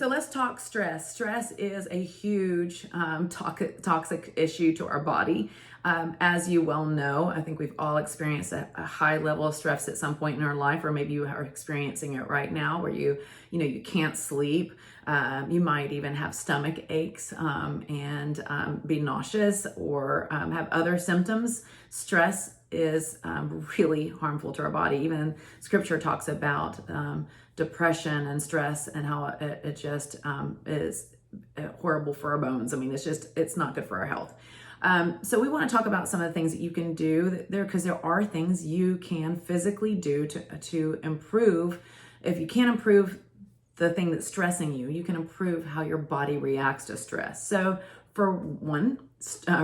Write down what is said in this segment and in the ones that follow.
So let's talk stress. Stress is a huge toxic issue to our body. As you well know, I think we've all experienced a high level of stress at some point in our life, or maybe you are experiencing it right now, where you can't sleep. You might even have stomach aches and be nauseous or have other symptoms. Stress is really harmful to our body. Even scripture talks about depression and stress and how it just is horrible for our bones. I mean, it's not good for our health. So we want to talk about some of the things that you can do there, because there are things you can physically do to improve. If you can't improve the thing that's stressing you, you can improve how your body reacts to stress. So for one,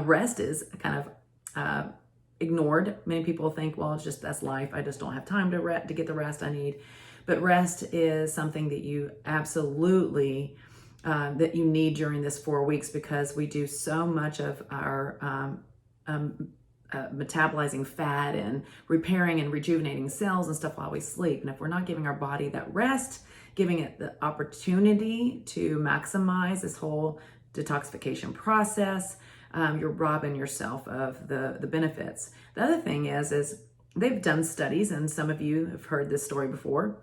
rest is kind of ignored. Many people think, well, that's life. I just don't have time to get the rest I need. But rest is something that you absolutely that you need during this 4 weeks, because we do so much of our metabolizing fat and repairing and rejuvenating cells and stuff while we sleep. And if we're not giving our body that rest, giving it the opportunity to maximize this whole detoxification process, you're robbing yourself of the benefits. The other thing is they've done studies, and some of you have heard this story before.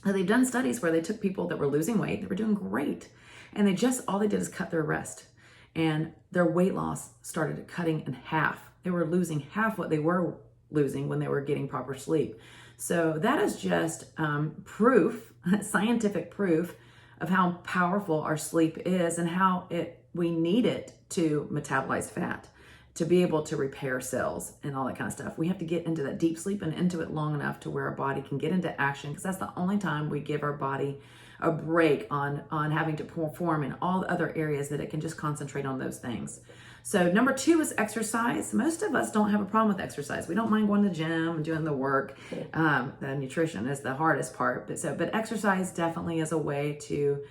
They've done studies where they took people that were losing weight, they were doing great, and all they did is cut their rest, and their weight loss started cutting in half. They were losing half what they were losing when they were getting proper sleep. So that is just proof, scientific proof, of how powerful our sleep is and how we need it to metabolize fat, to be able to repair cells and all that kind of stuff. We have to get into that deep sleep and into it long enough to where our body can get into action, because that's the only time we give our body a break on having to perform in all the other areas, that it can just concentrate on those things. So number 2 is exercise. Most of us don't have a problem with exercise. We don't mind going to the gym and doing the work. The nutrition is the hardest part, but exercise definitely is a way to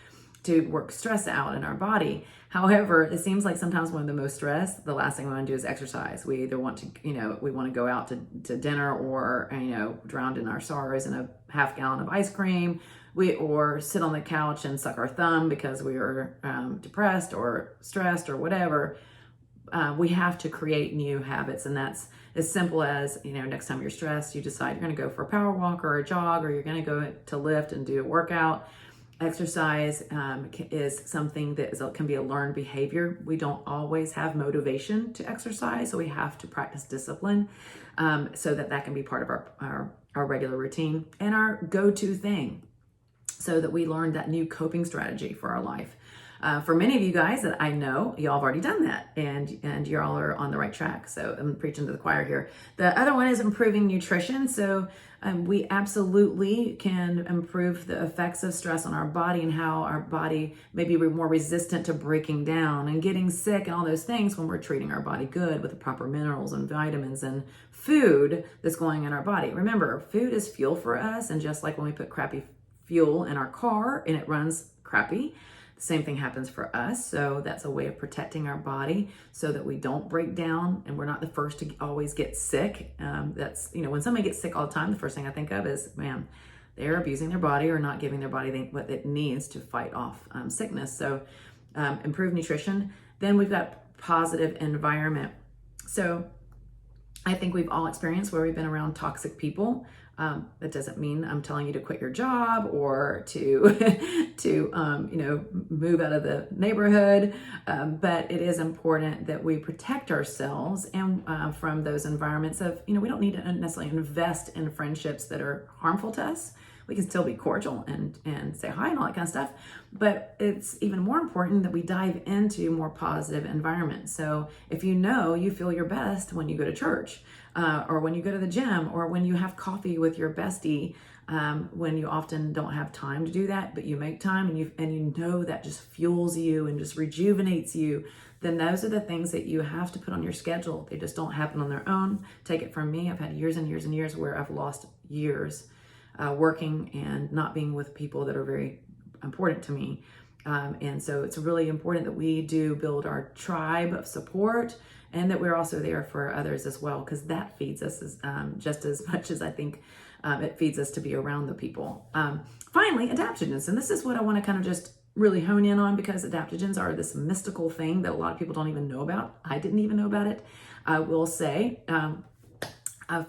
work stress out in our body. However, it seems like sometimes when we're the most stressed, the last thing we want to do is exercise. We either want to, we want to go out to dinner, or, drown in our sorrows in a half gallon of ice cream, or sit on the couch and suck our thumb because we are depressed or stressed or whatever. We have to create new habits, and that's as simple as, next time you're stressed, you decide you're going to go for a power walk or a jog, or you're going to go to lift and do a workout. Exercise is something that can be a learned behavior. We don't always have motivation to exercise, so we have to practice discipline so that can be part of our regular routine and our go-to thing, so that we learn that new coping strategy for our life. For many of you guys that I know, y'all have already done that, and y'all are on the right track. So I'm preaching to the choir here. The other one is improving nutrition. So we absolutely can improve the effects of stress on our body, and how our body may be more resistant to breaking down and getting sick and all those things when we're treating our body good with the proper minerals and vitamins and food that's going in our body. Remember, food is fuel for us, and just like when we put crappy fuel in our car and it runs crappy, same thing happens for us. So that's a way of protecting our body so that we don't break down, and we're not the first to always get sick. When somebody gets sick all the time, the first thing I think of is, man, they're abusing their body or not giving their body what it needs to fight off sickness. So improve nutrition. Then we've got positive environment. So I think we've all experienced where we've been around toxic people. That doesn't mean I'm telling you to quit your job or to move out of the neighborhood, but it is important that we protect ourselves and from those environments of, we don't need to necessarily invest in friendships that are harmful to us. We can still be cordial and say hi and all that kind of stuff, but it's even more important that we dive into more positive environments. So if you feel your best when you go to church, or when you go to the gym, or when you have coffee with your bestie, when you often don't have time to do that, but you make time, and you know that just fuels you and just rejuvenates you, then those are the things that you have to put on your schedule. They just don't happen on their own. Take it from me. I've had years and years and years where I've lost years working and not being with people that are very important to me. And so it's really important that we do build our tribe of support, and that we're also there for others as well, because that feeds us just as much as I think it feeds us to be around the people. Finally, adaptiveness. And this is what I want to kind of just really hone in on, because adaptogens are this mystical thing that a lot of people don't even know about. I didn't even know about it. I will say,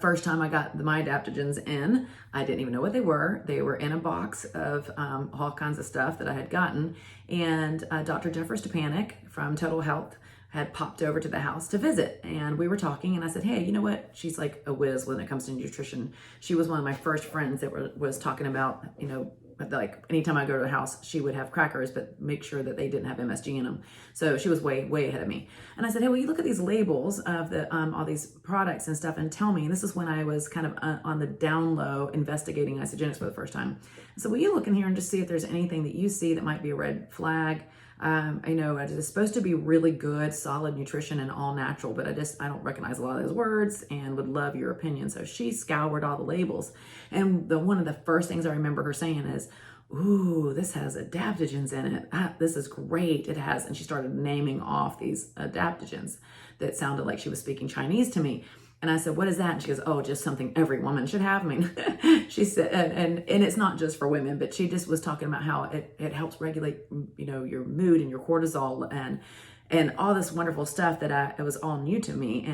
first time I got my adaptogens in, I didn't even know what they were. They were in a box of all kinds of stuff that I had gotten. And Dr. Jennifer Stepanek from Total Health had popped over to the house to visit. And we were talking, and I said, hey, you know what? She's like a whiz when it comes to nutrition. She was one of my first friends that was talking about, like anytime I go to the house, she would have crackers, but make sure that they didn't have MSG in them. So she was way, way ahead of me. And I said, hey, well, you look at these labels of the all these products and stuff, and tell me, and this is when I was kind of on the down low investigating isogenics for the first time. So will you look in here and just see if there's anything that you see that might be a red flag? I know it is supposed to be really good, solid nutrition and all natural, but I don't recognize a lot of those words and would love your opinion. So she scoured all the labels. And one of the first things I remember her saying is, ooh, this has adaptogens in it. This is great. It has. And she started naming off these adaptogens that sounded like she was speaking Chinese to me. And I said, what is that? And she goes, oh, just something every woman should have. I mean, she said, and it's not just for women, but she just was talking about how it helps regulate, your mood and your cortisol and all this wonderful stuff that it was all new to me.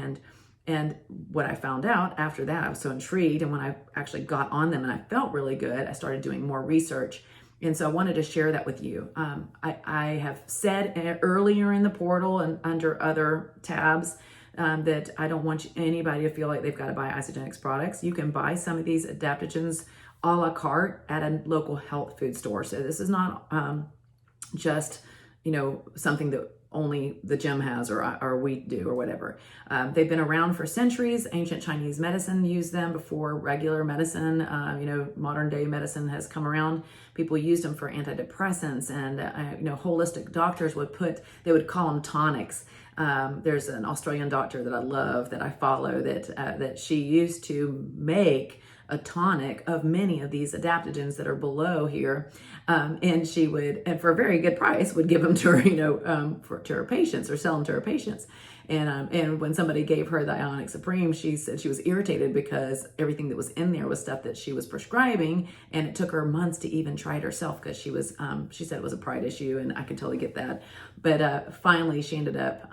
And what I found out after that, I was so intrigued. And when I actually got on them and I felt really good, I started doing more research. And so I wanted to share that with you. I have said earlier in the portal and under other tabs, that I don't want anybody to feel like they've got to buy Isogenics products. You can buy some of these adaptogens a la carte at a local health food store. So this is not just, something that only the gym has or we do or whatever. They've been around for centuries. Ancient Chinese medicine used them before regular medicine. Modern day medicine has come around. People used them for antidepressants, and holistic doctors would call them tonics. There's an Australian doctor that I love, that I follow, that she used to make a tonic of many of these adaptogens that are below here. And she would, and for a very good price, would give them to her, to her patients, or sell them to her patients. And when somebody gave her the Ionic Supreme, she said she was irritated because everything that was in there was stuff that she was prescribing, and it took her months to even try it herself, because she said it was a pride issue, and I could totally get that. But finally, she ended up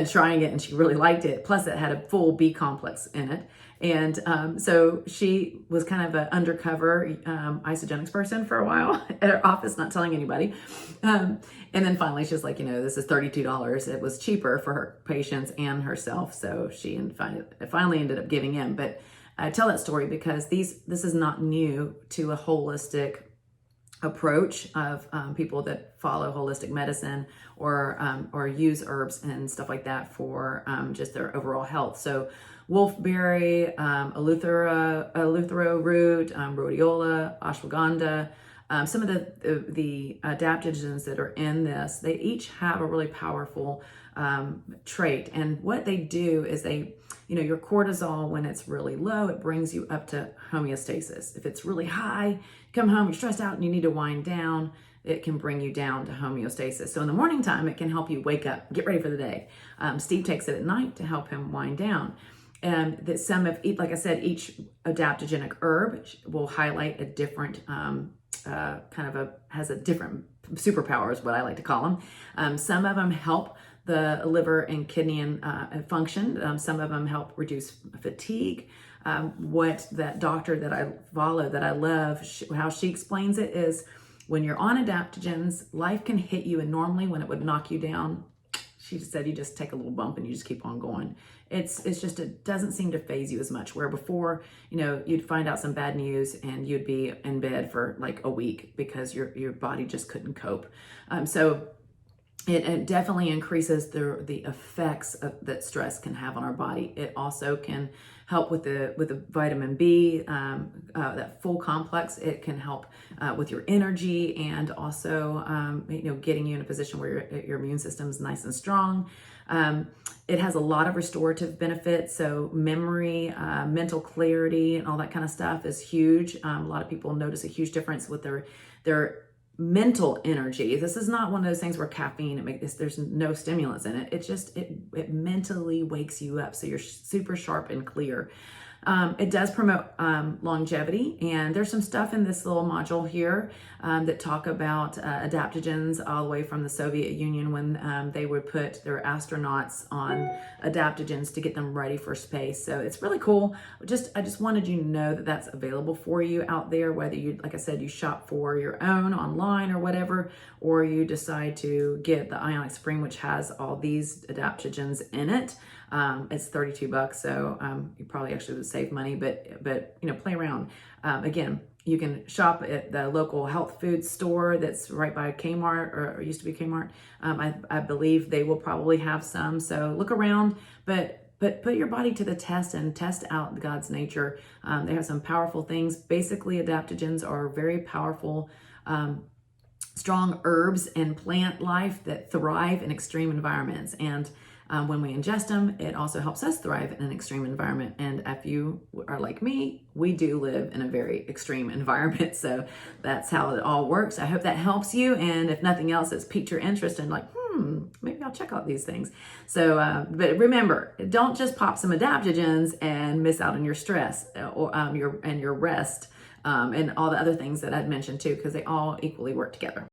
trying it, and she really liked it. Plus, it had a full B complex in it. And so she was kind of an undercover Isogenics person for a while at her office, not telling anybody. And then finally she was like, this is $32. It was cheaper for her patients and herself. So she finally ended up giving in. But I tell that story because this is not new to a holistic approach of people that follow holistic medicine or use herbs and stuff like that for just their overall health. So wolfberry, eleuthero root, rhodiola, ashwagandha, some of the adaptogens that are in this, they each have a really powerful trait. And what they do is your cortisol, when it's really low, it brings you up to homeostasis. If it's really high, you come home, you're stressed out and you need to wind down, it can bring you down to homeostasis. So in the morning time, it can help you wake up, get ready for the day. Steve takes it at night to help him wind down. And that like I said, each adaptogenic herb will highlight a different has a different superpower, is what I like to call them. Some of them help the liver and kidney and function. Some of them help reduce fatigue. What that doctor that I follow, that I love, how she explains it is, when you're on adaptogens, life can hit you, and normally when it would knock you down, she said, you just take a little bump and you just keep on going. It's just, it doesn't seem to phase you as much, where before, you'd find out some bad news and you'd be in bed for like a week because your body just couldn't cope. So it definitely increases the effects that stress can have on our body. It also can help with the vitamin B, that full complex. It can help with your energy, and also getting you in a position where your immune system is nice and strong. It has a lot of restorative benefits, so memory, mental clarity, and all that kind of stuff is huge. A lot of people notice a huge difference with their mental energy. This is not one of those things where caffeine, there's no stimulants in it. It mentally wakes you up, so you're super sharp and clear. It does promote longevity, and there's some stuff in this little module here that talk about adaptogens all the way from the Soviet Union when they would put their astronauts on adaptogens to get them ready for space. So it's really cool. I just wanted you to know that that's available for you out there, whether you, like I said, you shop for your own online or whatever, or you decide to get the Ionic Spring, which has all these adaptogens in it. It's $32, so you probably actually would save money, but you know, play around. Again, you can shop at the local health food store that's right by Kmart, or used to be Kmart. I believe they will probably have some, so look around, but put your body to the test and test out God's nature. They have some powerful things. Basically, adaptogens are very powerful, strong herbs and plant life that thrive in extreme environments. And when we ingest them, it also helps us thrive in an extreme environment. And if you are like me, we do live in a very extreme environment. So that's how it all works. I hope that helps you. And if nothing else, it's piqued your interest in like, maybe I'll check out these things. So, but remember, don't just pop some adaptogens and miss out on your stress or your rest and all the other things that I'd mentioned too, because they all equally work together.